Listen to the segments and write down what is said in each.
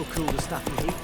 This'll cool the stuff you heat.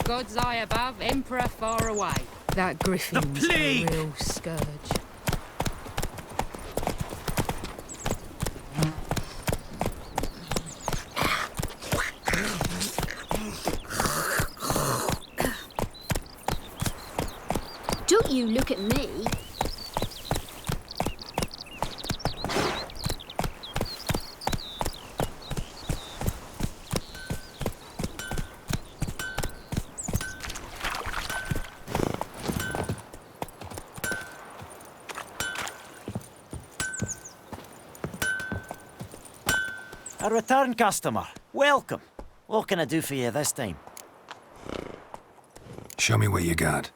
God's eye above, Emperor far away. That griffin's a real scourge. Don't you look at me. A return customer. Welcome. What can I do for you this time? Show me what you got.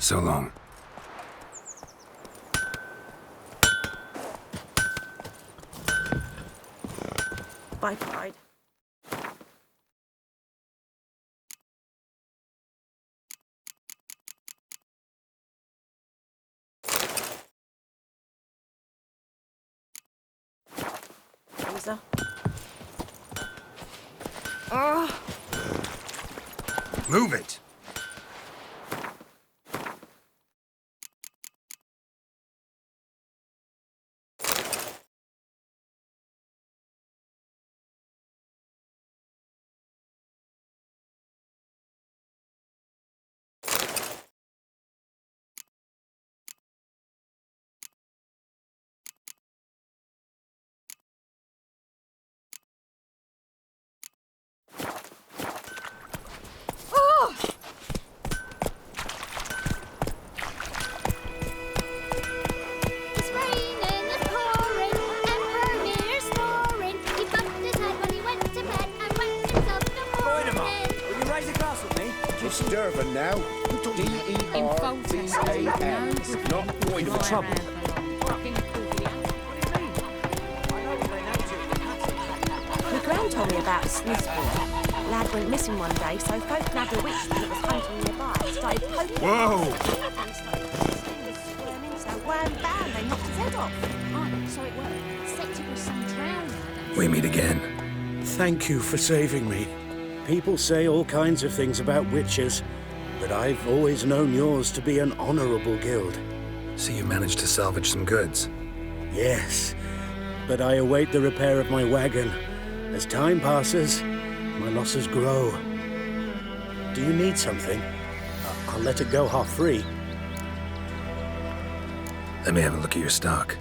So long. Bye, Pride. Lisa. Move it! It's raining, it's pouring, Emperor Mirror's snoring. He bumped his head when he went to bed and whacked himself in the Wait a morning. minute. Will you raise a glass with me? It's Durban now. D-E-R-B-A-N. Not Boyden. Trouble. My gran told me about a Smith's boy. Lad went missing one day, so folk nabbed a witch that was hunting nearby. Started poking. Whoa! So wham bam, they knocked his head off. Oh, so it worked. Except it was some drowned. We meet again. Thank you for saving me. People say all kinds of things about witches, but I've always known yours to be an honorable guild. So you managed to salvage some goods. Yes, but I await the repair of my wagon. As time passes, my losses grow. Do you need something? I'll let it go half free. Let me have a look at your stock.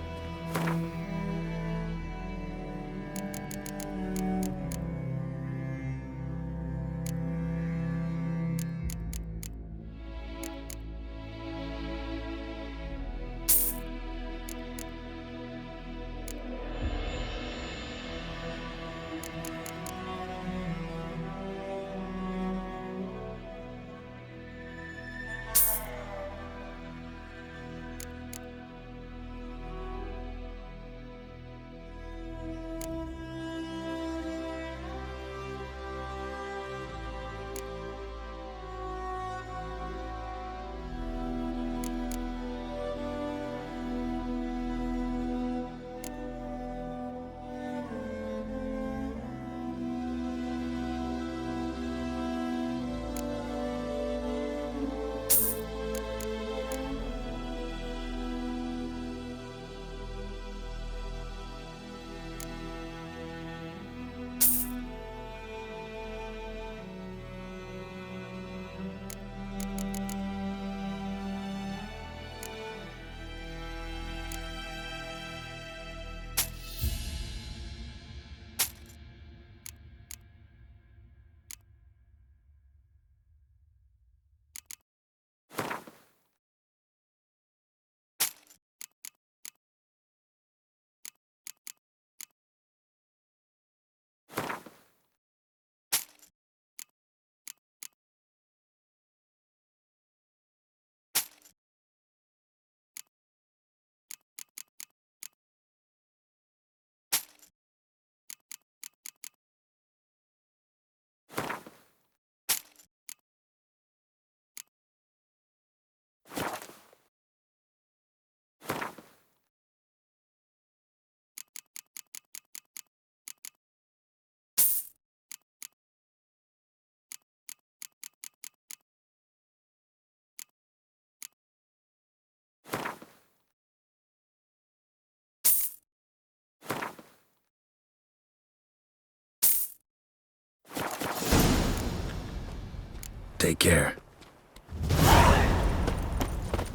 Take care.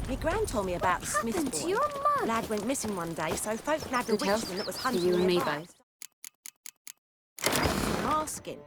My gran told me about the Smith's happened to boy. your mum? Lad went missing one day, so folk nabbed a Good witch health that was for hunting you and me nearby. both. Asking.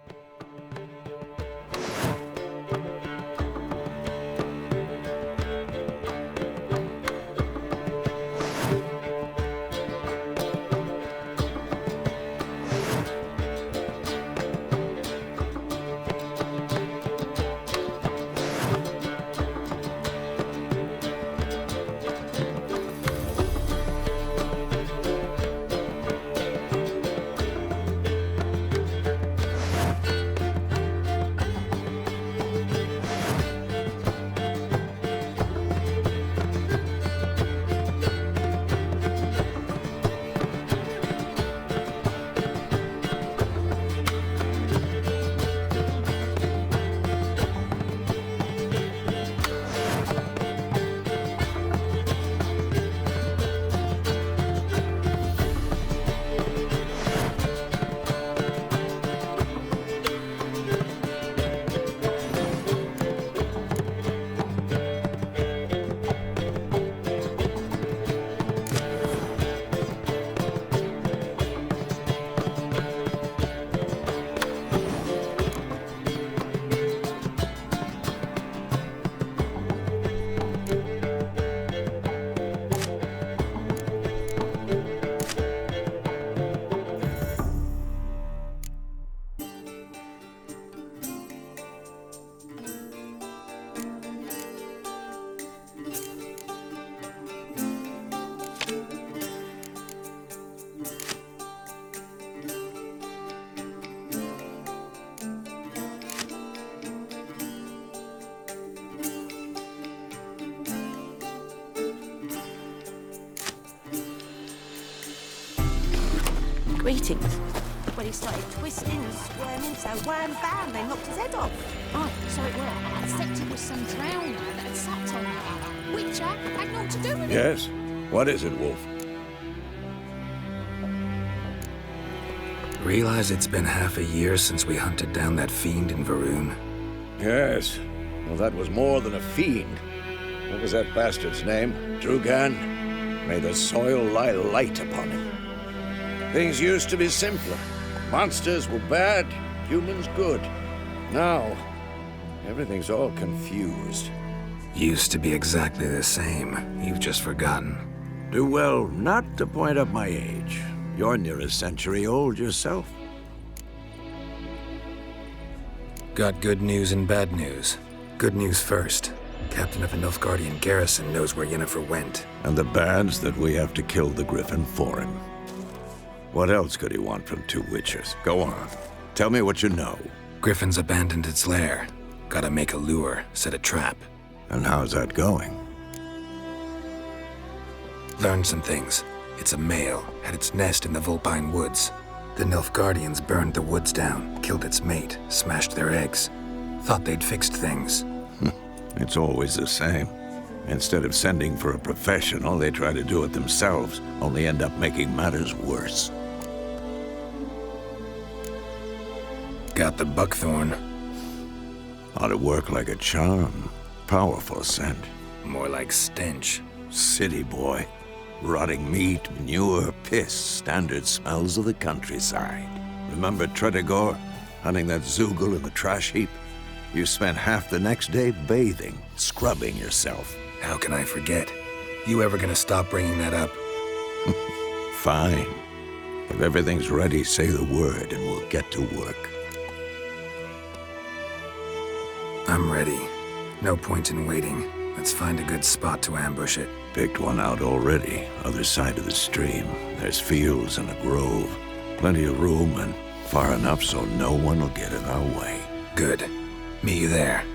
Greetings. When he started twisting and squirming, so wham bam, they knocked his head off. Aye, so it were. Except it was some drowner that had sat on him. Witcher had naught to do with it. Yes? What is it, Wolf? Realize it's been half a year since we hunted down that fiend in Varun? Yes. Well, that was more than a fiend. What was that bastard's name? Drugan? May the soil lie light upon him. Things used to be simpler. Monsters were bad, humans good. Now, everything's all confused. Used to be exactly the same. You've just forgotten. Do well not to point up my age. You're near a century old yourself. Got good news and bad news. Good news first. Captain of the Nilfgaardian garrison knows where Yennefer went. And the bad's that we have to kill the Griffin for him. What else could he want from two witchers? Go on. Tell me what you know. Griffin's abandoned its lair. Gotta make a lure, set a trap. And how's that going? Learned some things. It's a male, had its nest in the Vulpine Woods. The Nilfgaardians burned the woods down, killed its mate, smashed their eggs. Thought they'd fixed things. It's always the same. Instead of sending for a professional, they try to do it themselves, only end up making matters worse. Got the buckthorn. Ought to work like a charm. Powerful scent. More like stench. City boy. Rotting meat, manure, piss, standard smells of the countryside. Remember Tretogor? Hunting that Zoogle in the trash heap? You spent half the next day bathing, scrubbing yourself. How can I forget? You ever gonna stop bringing that up? Fine. If everything's ready, say the word and we'll get to work. I'm ready. No point in waiting. Let's find a good spot to ambush it. Picked one out already, other side of the stream. There's fields and a grove. Plenty of room and far enough so no one will get in our way. Good. Meet you there.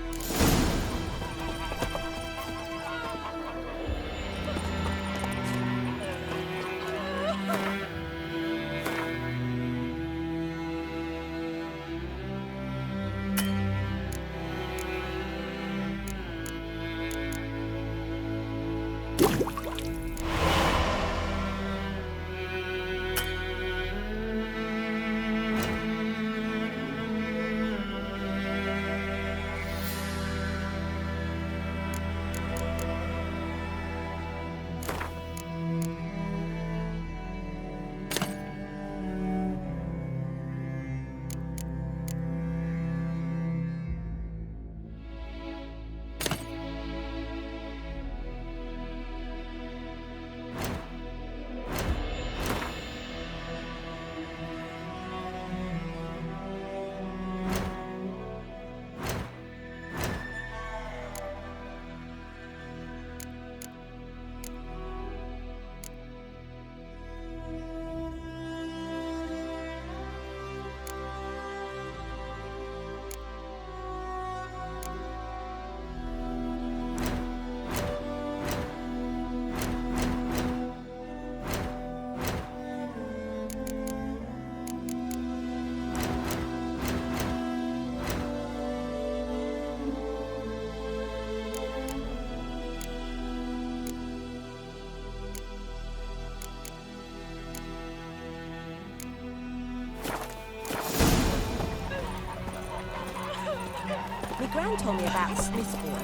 My gran told me about a Smith's boy.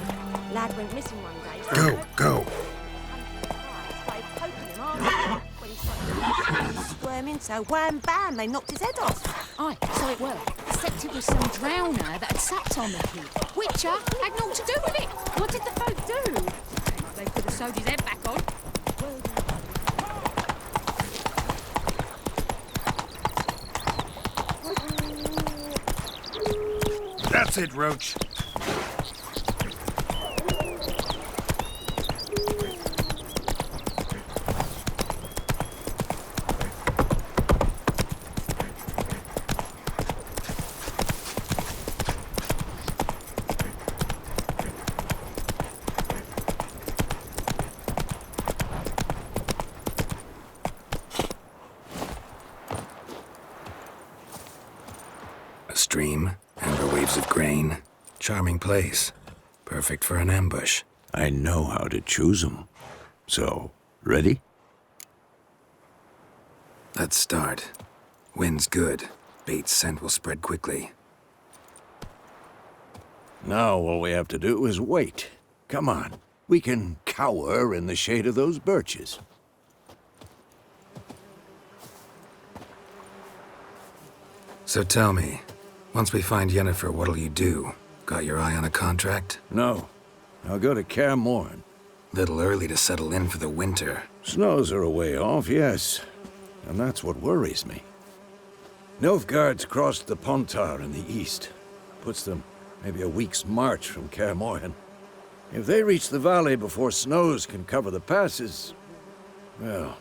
Lad went missing one day. Go. Started poking him hard. When he started squirming, so wham bam, they knocked his head off. Aye, so it were. Except it was some drowner that had sat on the kid. Witcher had naught to do with it. What did the folk do? They could have sewed his head back on. That's it, Roach. A stream, amber waves of grain. Charming place. Perfect for an ambush. I know how to choose 'em. So, ready? Let's start. Wind's good. Bait's scent will spread quickly. Now all we have to do is wait. Come on. We can cower in the shade of those birches. So tell me, once we find Yennefer, what'll you do? Got your eye on a contract? No. I'll go to Kaer Morhen. Little early to settle in for the winter. Snows are a way off, yes. And that's what worries me. Nilfgaard's crossed the Pontar in the east. Puts them maybe a week's march from Kaer Morhen. If they reach the valley before snows can cover the passes, well,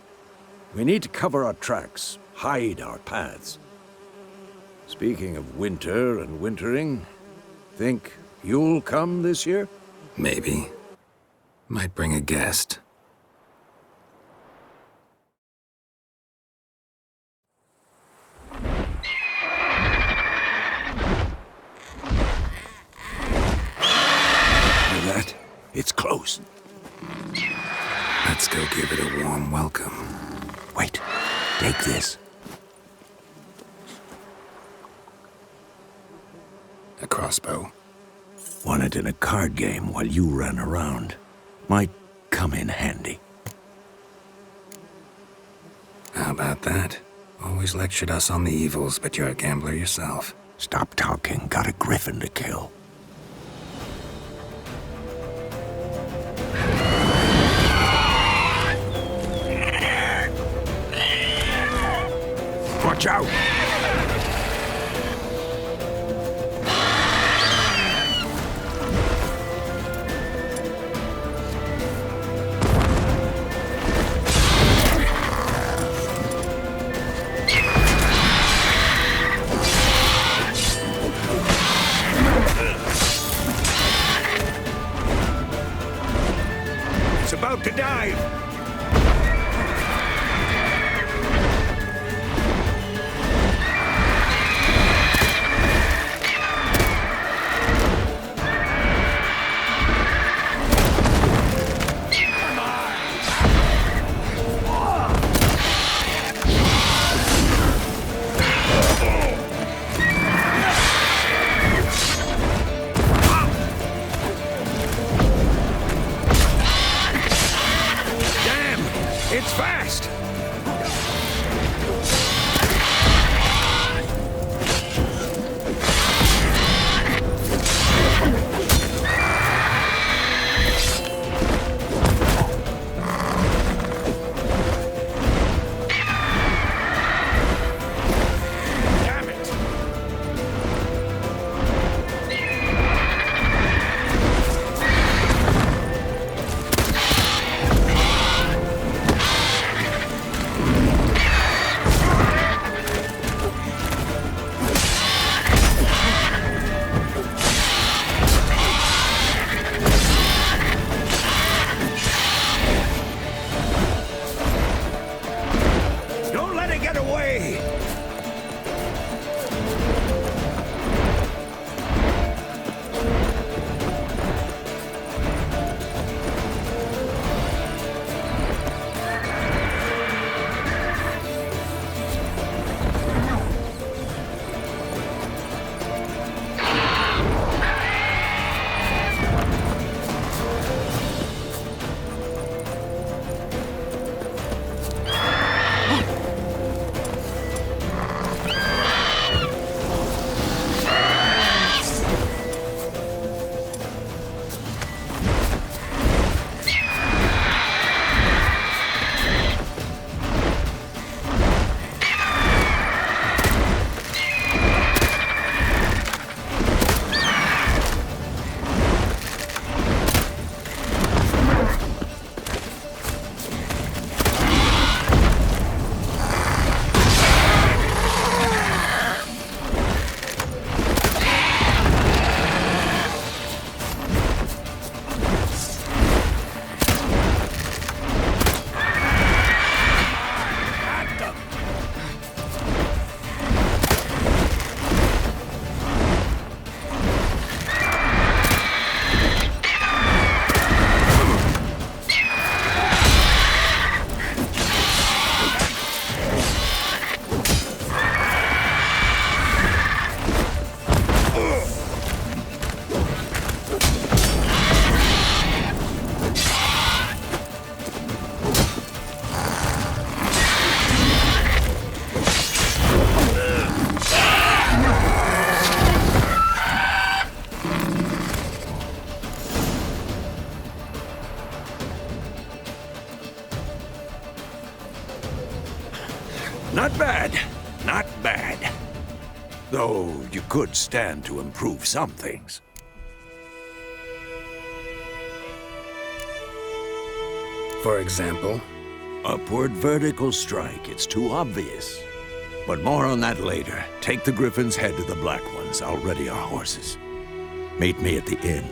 we need to cover our tracks, hide our paths. Speaking of winter and wintering, think you'll come this year? Maybe. Might bring a guest. Hear that? It's close. Let's go give it a warm welcome. Wait. Take this. A crossbow. Won it in a card game while you ran around. Might come in handy. How about that? Always lectured us on the evils, but you're a gambler yourself. Stop talking. Got a griffin to kill. Watch out! It's about to dive! could stand to improve some things. For example? Upward vertical strike, it's too obvious. But more on that later. Take the Griffin's head to the Black Ones. I'll ready our horses. Meet me at the inn.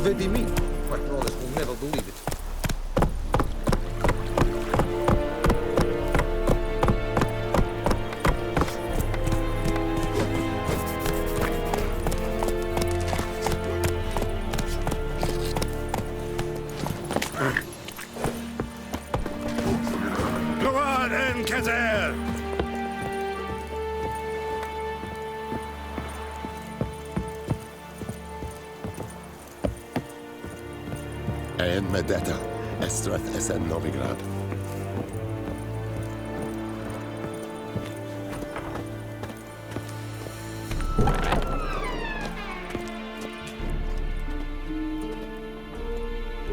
Vedi me. My brothers will never believe it. Gloire and Kazer! En med detta, Estrath SN Novigrad.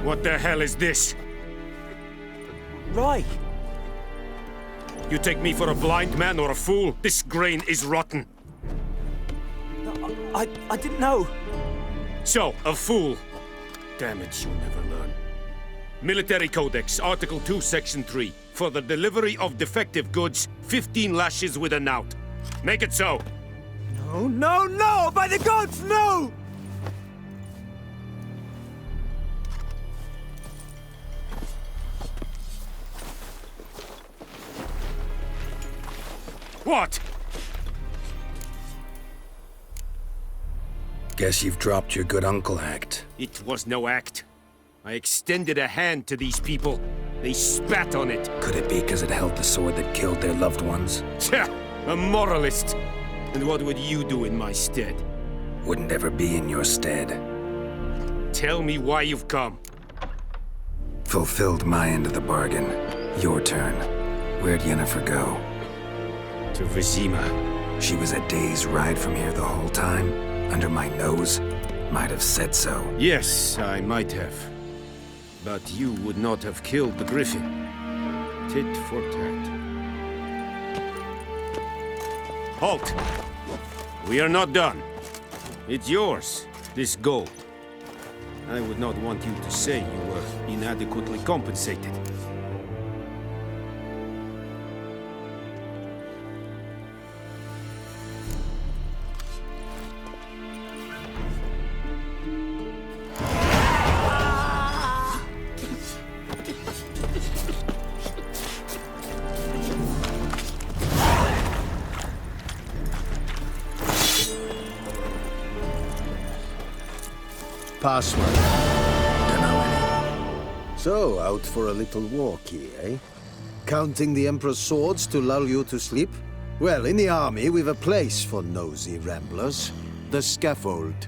What the hell is this? Right. You take me for a blind man or a fool? This grain is rotten. I didn't know. So, a fool. Damn it, you'll never learn. Military Codex, Article 2, Section 3. For the delivery of defective goods, 15 lashes with a knout. Make it so. No, no, no! By the gods, no! What? Guess you've dropped your good uncle act. It was no act. I extended a hand to these people. They spat on it. Could it be because it held the sword that killed their loved ones? Tja, a moralist. And what would you do in my stead? Wouldn't ever be in your stead. Tell me why you've come. Fulfilled my end of the bargain. Your turn. Where'd Yennefer go? To Vizima. She was a day's ride from here the whole time? Under my nose? Might have said so. Yes, I might have. But you would not have killed the Griffin. Tit for tat. Halt! We are not done. It's yours, this gold. I would not want you to say you were inadequately compensated. Password. Dunno any. So, out for a little walkie, eh? Counting the Emperor's swords to lull you to sleep? Well, in the army, we've a place for nosy ramblers. The scaffold.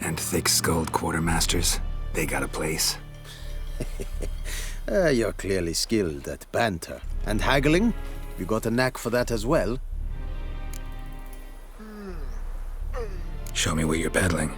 And thick-skulled quartermasters. They got a place. You're clearly skilled at banter. And haggling? You got a knack for that as well? Show me what you're peddling.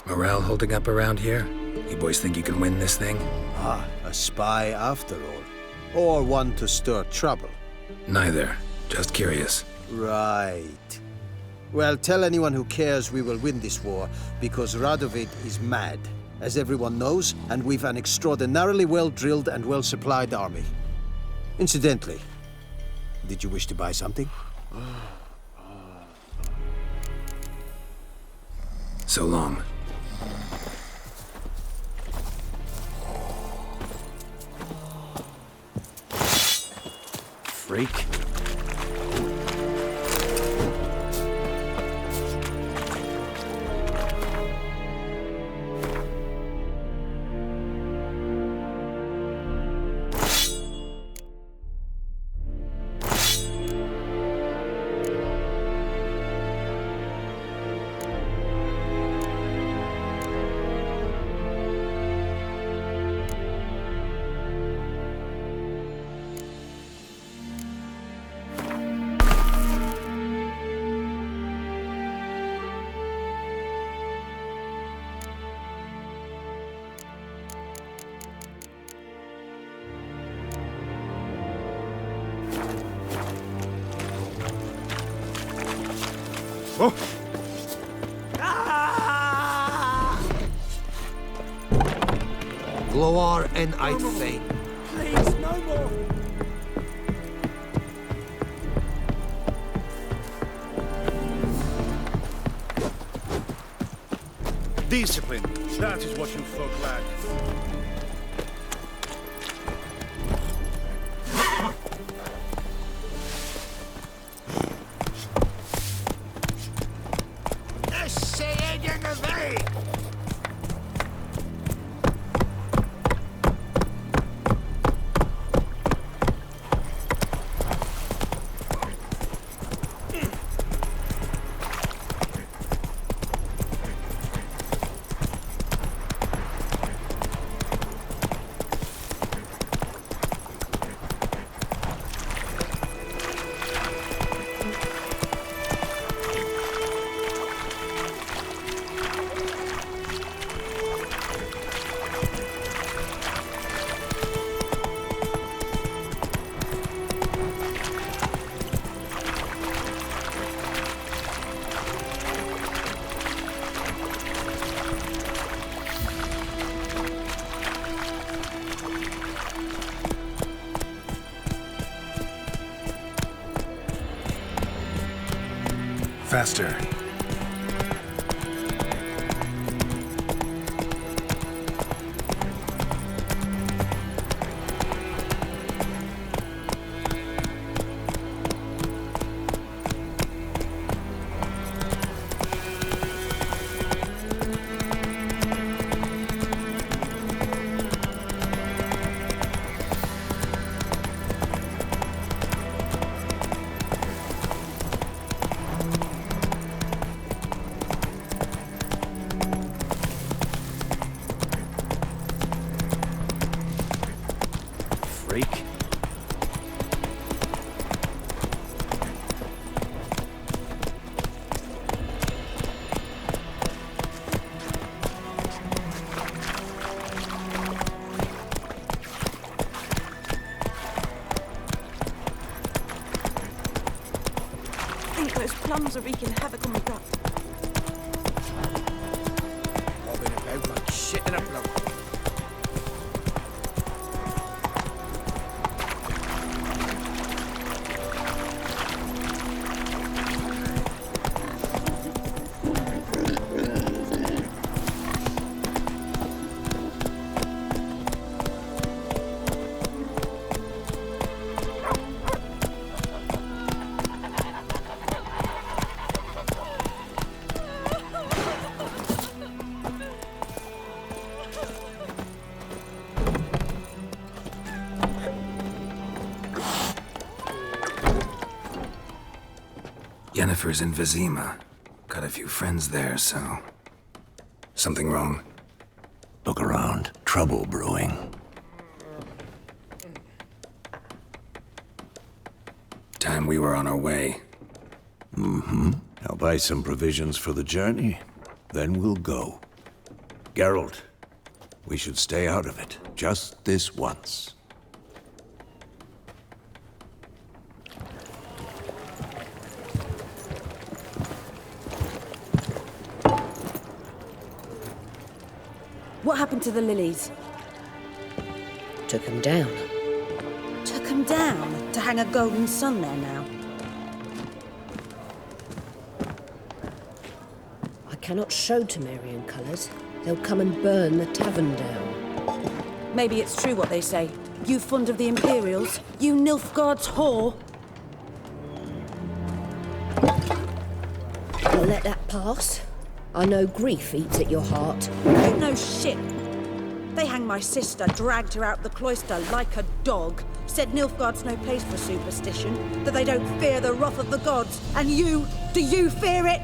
Morale holding up around here? You boys think you can win this thing? Ah, a spy after all. Or one to stir trouble. Neither. Just curious. Right. Well, tell anyone who cares we will win this war, because Radovid is mad, as everyone knows, and we've an extraordinarily well-drilled and well-supplied army. Incidentally, did you wish to buy something? So long. Freak. Oh! Gloar and Eidfane. Please, no more. Discipline. That is what you folk lack. Faster. Freak. I think those plums are wreaking havoc on the gut. I've been about like shit in a plum. Yennefer's in Vizima. Got a few friends there, so... Something wrong? Look around. Trouble brewing. Time we were on our way. Mm-hmm. I'll buy some provisions for the journey. Then we'll go. Geralt, we should stay out of it. Just this once. What happened to the lilies? Took them down. Took them down to hang a golden sun there now. I cannot show Temerian colours. They'll come and burn the tavern down. Maybe it's true what they say. You fond of the Imperials? You Nilfgaard's whore? I'll let that pass. I know grief eats at your heart. You know shit. They hanged my sister, dragged her out the cloister like a dog, said Nilfgaard's no place for superstition, that they don't fear the wrath of the gods. And you, do you fear it?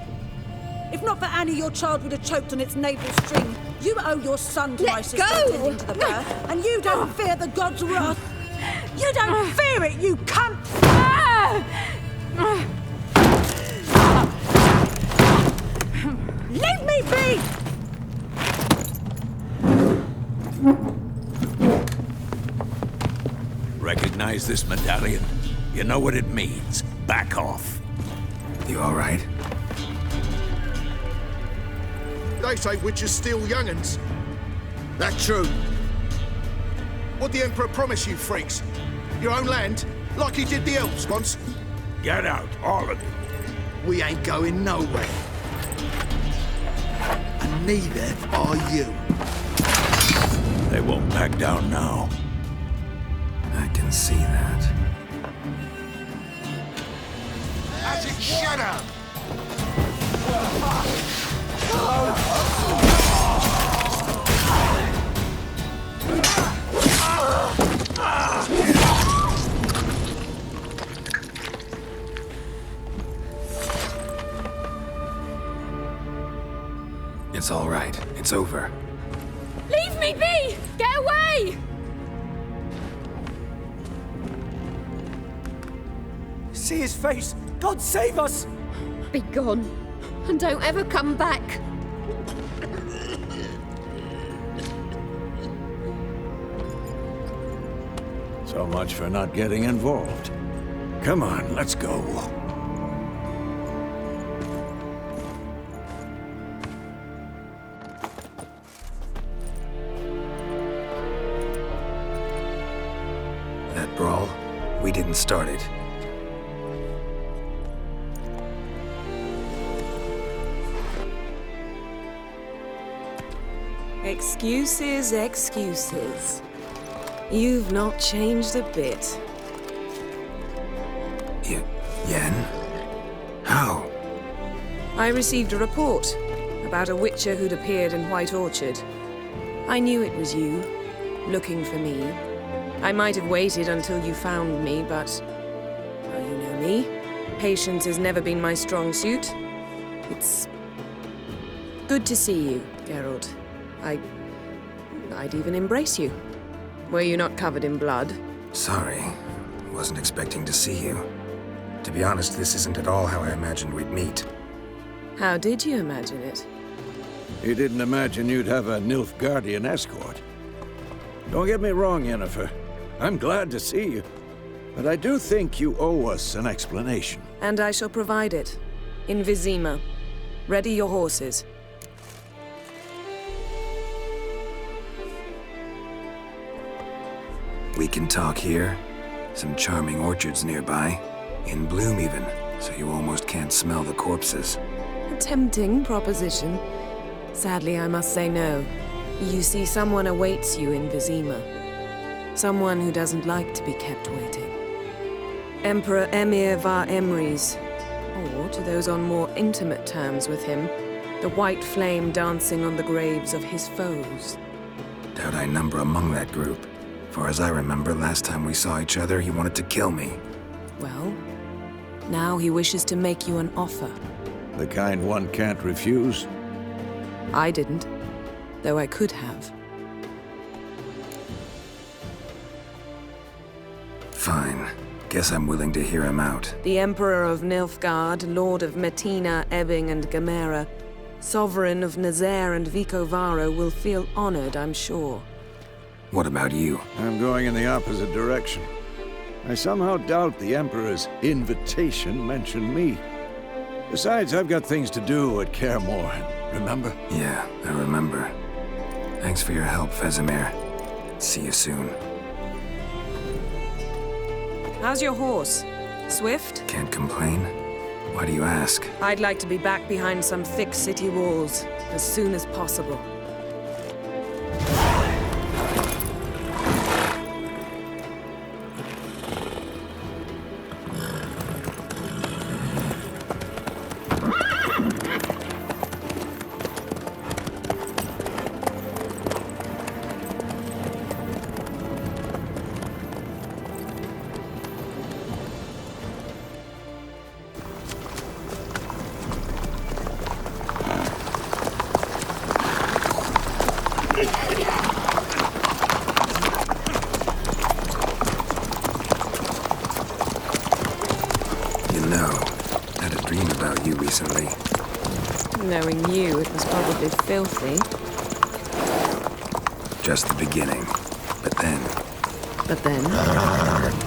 If not for Annie, your child would have choked on its navel string. You owe your son to my sister attending to the birth, and you don't fear the gods' wrath. You don't fear it, you cunt! Leave me be! Recognize this medallion? You know what it means. Back off. You all right? They say witches steal young'uns. That true? What'd the Emperor promise you, freaks? Your own land? Like he did the elves once? Get out, all of you. We ain't going nowhere. And neither are you. They won't back down now. I can see that. As it shut up! It's all right. It's over. Leave me be! Get away! See his face! God save us! Be gone, and don't ever come back. So much for not getting involved. Come on, let's go. That brawl, we didn't start it. Excuses, excuses. You've not changed a bit. Yen? How? I received a report about a witcher who'd appeared in White Orchard. I knew it was you, looking for me. I might have waited until you found me, but... well, you know me. Patience has never been my strong suit. It's... good to see you, Geralt. I'd even embrace you. Were you not covered in blood? Sorry. Wasn't expecting to see you. To be honest, this isn't at all how I imagined we'd meet. How did you imagine it? You didn't imagine you'd have a Nilfgaardian escort. Don't get me wrong, Yennefer. I'm glad to see you. But I do think you owe us an explanation. And I shall provide it. In Vizima. Ready your horses. We can talk here. Some charming orchards nearby. In bloom even, so you almost can't smell the corpses. A tempting proposition. Sadly, I must say no. You see, someone awaits you in Vizima. Someone who doesn't like to be kept waiting. Emperor Emir var Emrys. Or, to those on more intimate terms with him, the white flame dancing on the graves of his foes. Doubt I number among that group. For as I remember, last time we saw each other, he wanted to kill me. Well, now he wishes to make you an offer. The kind one can't refuse? I didn't, though I could have. Fine. Guess I'm willing to hear him out. The Emperor of Nilfgaard, Lord of Metina, Ebbing, and Gamera, Sovereign of Nazaire and Vicovaro will feel honored, I'm sure. What about you? I'm going in the opposite direction. I somehow doubt the Emperor's invitation mentioned me. Besides, I've got things to do at Kaer Morhen, remember? Yeah, I remember. Thanks for your help, Vesemir. See you soon. How's your horse? Swift? Can't complain. Why do you ask? I'd like to be back behind some thick city walls as soon as possible. Knowing you, it was probably filthy. Just the beginning. But then... But then?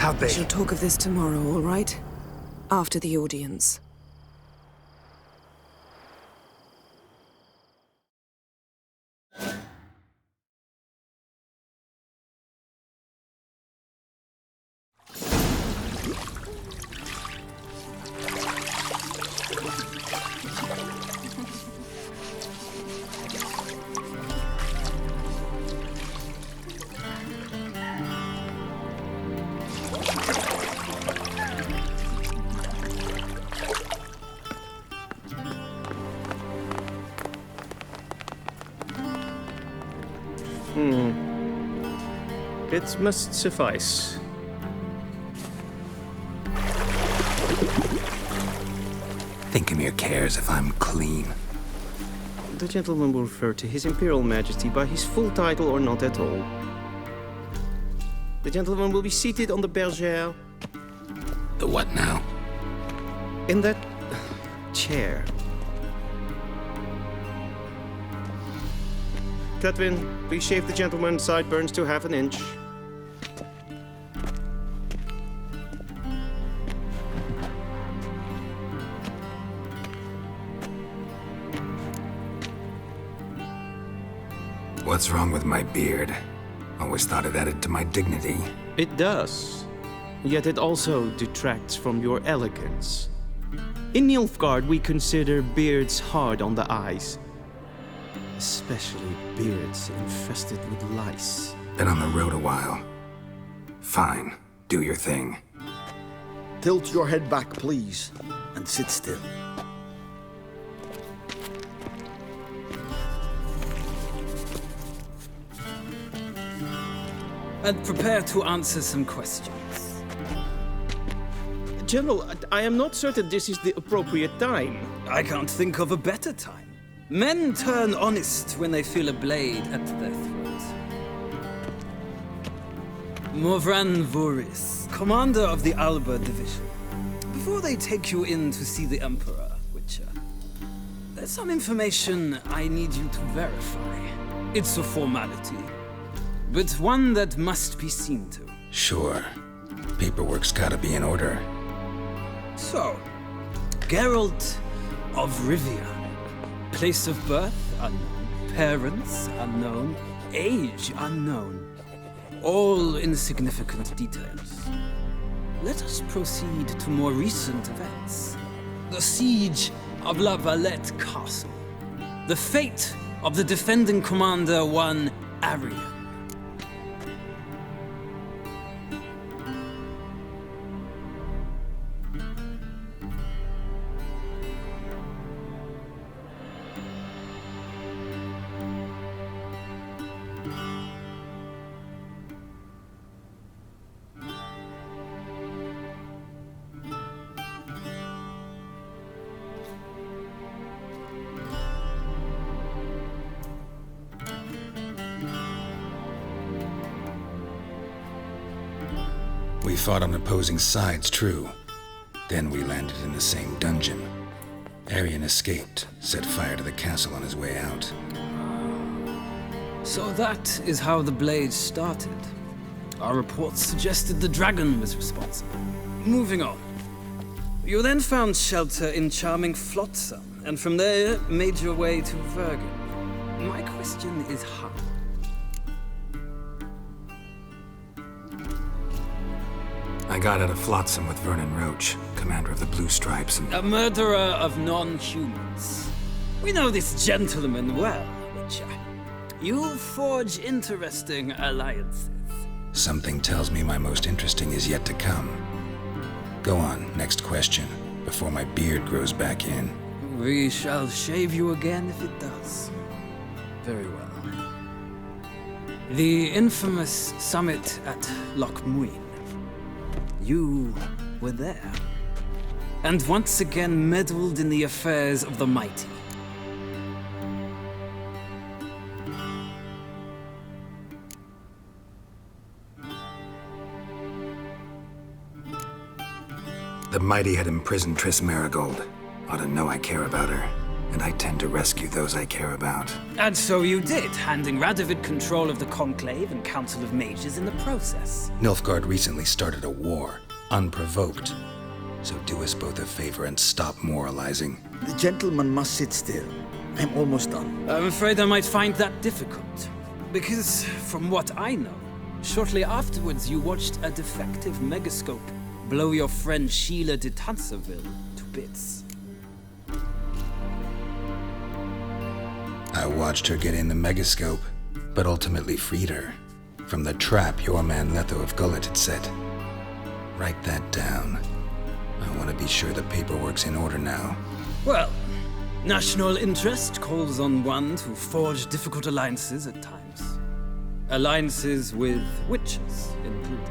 How'd they... We shall talk of this tomorrow, all right? After the audience. It must suffice. Thinkamere cares if I'm clean. The gentleman will refer to His Imperial Majesty by his full title or not at all. The gentleman will be seated on the bergère. The what now? In that chair. Catwin, please shave the gentleman's sideburns to half an inch. What's wrong with my beard? Always thought it added to my dignity. It does. Yet it also detracts from your elegance. In Nilfgaard, we consider beards hard on the eyes. Especially beards infested with lice. Been on the road a while. Fine, do your thing. Tilt your head back, please, and sit still. And prepare to answer some questions. General, I am not certain this is the appropriate time. I can't think of a better time. Men turn honest when they feel a blade at their throat. Morvran Voris, commander of the Alba Division. Before they take you in to see the Emperor, Witcher, there's some information I need you to verify. It's a formality, but one that must be seen to. Sure. Paperwork's gotta be in order. So, Geralt of Rivia. Place of birth unknown. Parents unknown. Age unknown. All insignificant details. Let us proceed to more recent events. The siege of La Valette Castle. The fate of the defending commander, one Arian. We fought on opposing sides, true. Then we landed in the same dungeon. Arian escaped, set fire to the castle on his way out. So that is how the Blade started. Our reports suggested the dragon was responsible. Moving on. You then found shelter in charming Flotsam, and from there made your way to Vergen. My question is how? I got out of Flotsam with Vernon Roach, commander of the Blue Stripes, and... A murderer of non-humans. We know this gentleman well, Witcher. You forge interesting alliances. Something tells me my most interesting is yet to come. Go on, next question, before my beard grows back in. We shall shave you again if it does. Very well. The infamous summit at Loch Muin. You were there, and once again meddled in the affairs of the mighty. The mighty had imprisoned Triss Marigold. Ought to know I care about her, and I tend to rescue those I care about. And so you did, handing Radovid control of the Conclave and Council of Mages in the process. Nilfgaard recently started a war, unprovoked. So do us both a favor and stop moralizing. The gentleman must sit still. I'm almost done. I'm afraid I might find that difficult. Because, from what I know, shortly afterwards you watched a defective megascope blow your friend Sheila de Tanserville to bits. I watched her get in the megascope, but ultimately freed her from the trap your man Letho of Gullet had set. Write that down. I want to be sure the paperwork's in order now. Well, national interest calls on one to forge difficult alliances at times. Alliances with witches included.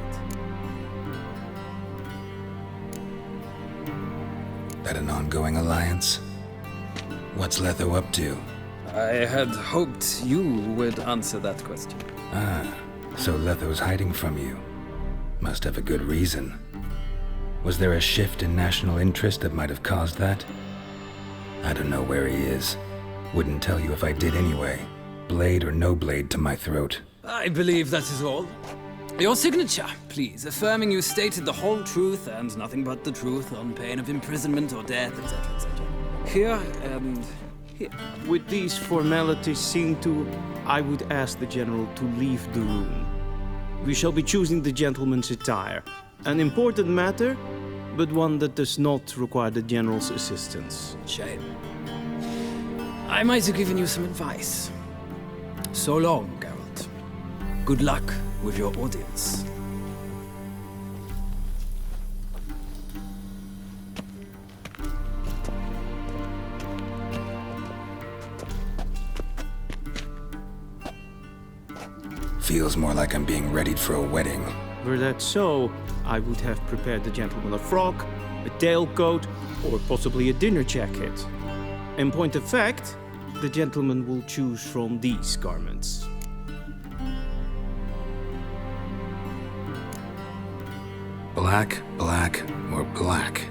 That an ongoing alliance? What's Letho up to? I had hoped you would answer that question. Ah, so Letho's hiding from you. Must have a good reason. Was there a shift in national interest that might have caused that? I don't know where he is. Wouldn't tell you if I did anyway. Blade or no blade to my throat. I believe that is all. Your signature, please, affirming you stated the whole truth and nothing but the truth on pain of imprisonment or death, etc., etc. Here and here. With these formalities seen to, I would ask the General to leave the room. We shall be choosing the gentleman's attire. An important matter, but one that does not require the General's assistance. Shame. I might have given you some advice. So long, Geralt. Good luck with your audience. Feels more like I'm being readied for a wedding. Were that so, I would have prepared the gentleman a frock, a tailcoat, or possibly a dinner jacket. In point of fact, the gentleman will choose from these garments. Black, black, or black?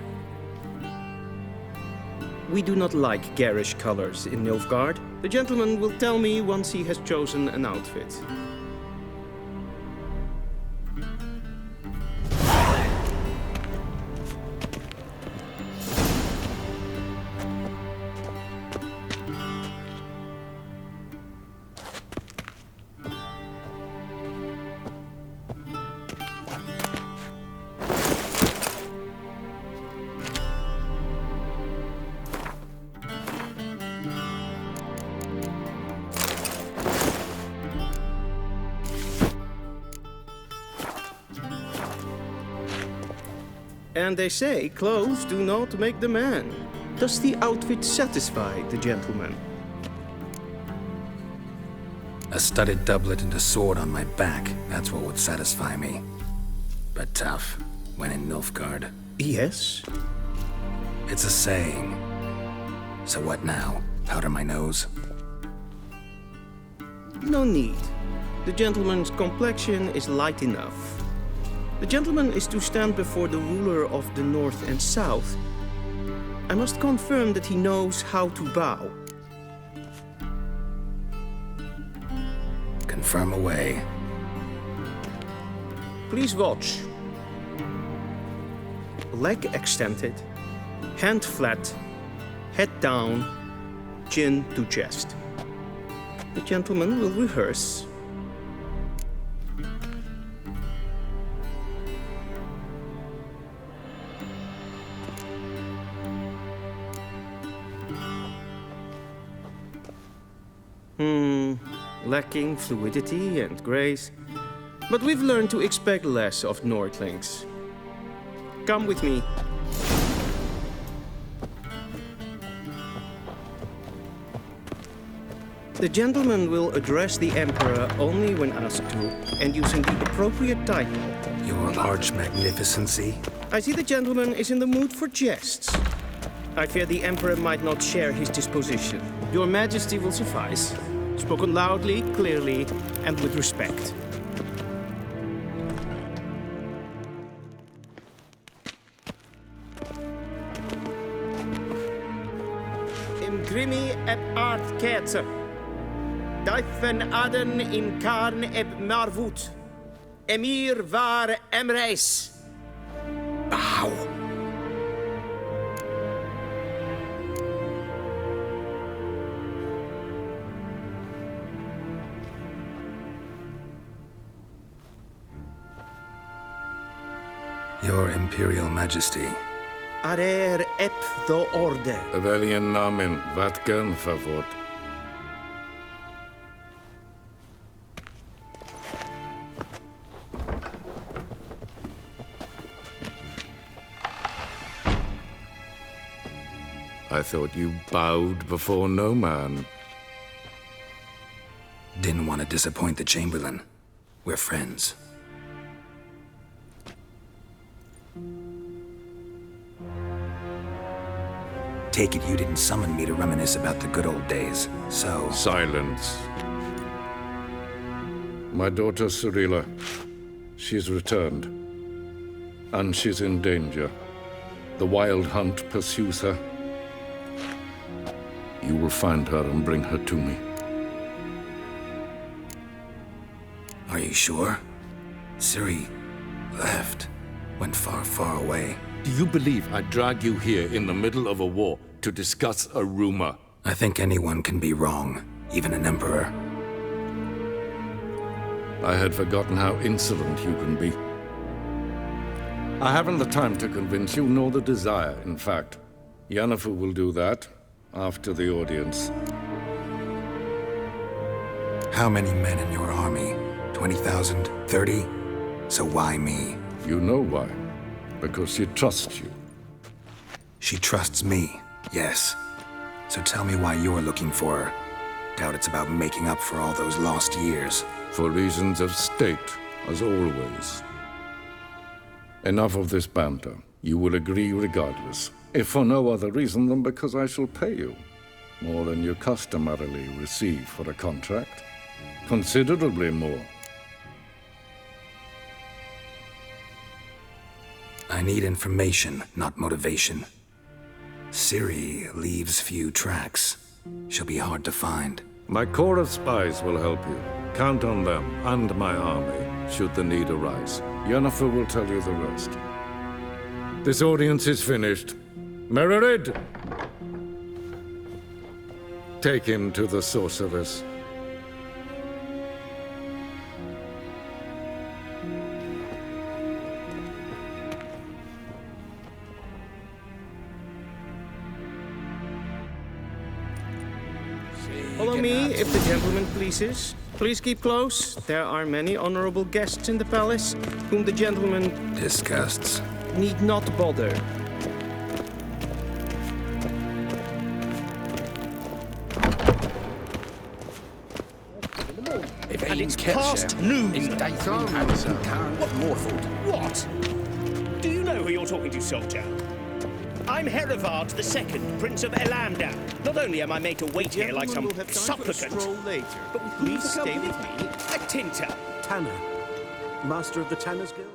We do not like garish colors in Nilfgaard. The gentleman will tell me once he has chosen an outfit. And they say clothes do not make the man. Does the outfit satisfy the gentleman? A studded doublet and a sword on my back, that's what would satisfy me. But tough, when in Nilfgaard. Yes? It's a saying. So what now? Powder my nose? No need. The gentleman's complexion is light enough. The gentleman is to stand before the ruler of the North and South. I must confirm that he knows how to bow. Confirm away. Please watch. Leg extended, hand flat, head down, chin to chest. The gentleman will rehearse. Lacking fluidity and grace. But we've learned to expect less of Nordlings. Come with me. The gentleman will address the Emperor only when asked to, and using the appropriate title. Your large magnificency? I see the gentleman is in the mood for jests. I fear the Emperor might not share his disposition. Your Majesty will suffice. Spoken loudly, clearly, and with respect. Imgrimi eb art ketzer. Dijfen aden in karn eb marvoet. Emir var emreis. Bow. Your Imperial Majesty. Arer ep the orde. Weljen namen, wat kan favor? I thought you bowed before no man. Didn't want to disappoint the Chamberlain. We're friends. Take it you didn't summon me to reminisce about the good old days, so... Silence. My daughter Cirilla, she's returned. And she's in danger. The Wild Hunt pursues her. You will find her and bring her to me. Are you sure? Ciri left. Went far, far away. Do you believe I'd drag you here in the middle of a war to discuss a rumor? I think anyone can be wrong, even an emperor. I had forgotten how insolent you can be. I haven't the time to convince you, nor the desire, in fact. Yennefer will do that after the audience. How many men in your army? 20,000? 30? So why me? You know why. Because she trusts you. She trusts me, yes. So tell me why you're looking for her. Doubt it's about making up for all those lost years. For reasons of state, as always. Enough of this banter. You will agree regardless. If for no other reason than because I shall pay you. More than you customarily receive for a contract. Considerably more. I need information, not motivation. Ciri leaves few tracks. She'll be hard to find. My corps of spies will help you. Count on them and my army, should the need arise. Yennefer will tell you the rest. This audience is finished. Mererid! Take him to the sorceress. Follow me, if the gentleman pleases. Please keep close. There are many honorable guests in the palace, whom the gentleman... disgusts. ...need not bother. And it's past noon. What Morford? What? Do you know who you're talking to, soldier? I'm Herivard II, Prince of Elamda. Not only am I made to wait here like some supplicant, but please stay with me. A tinter. Tanner, master of the Tanners Guild?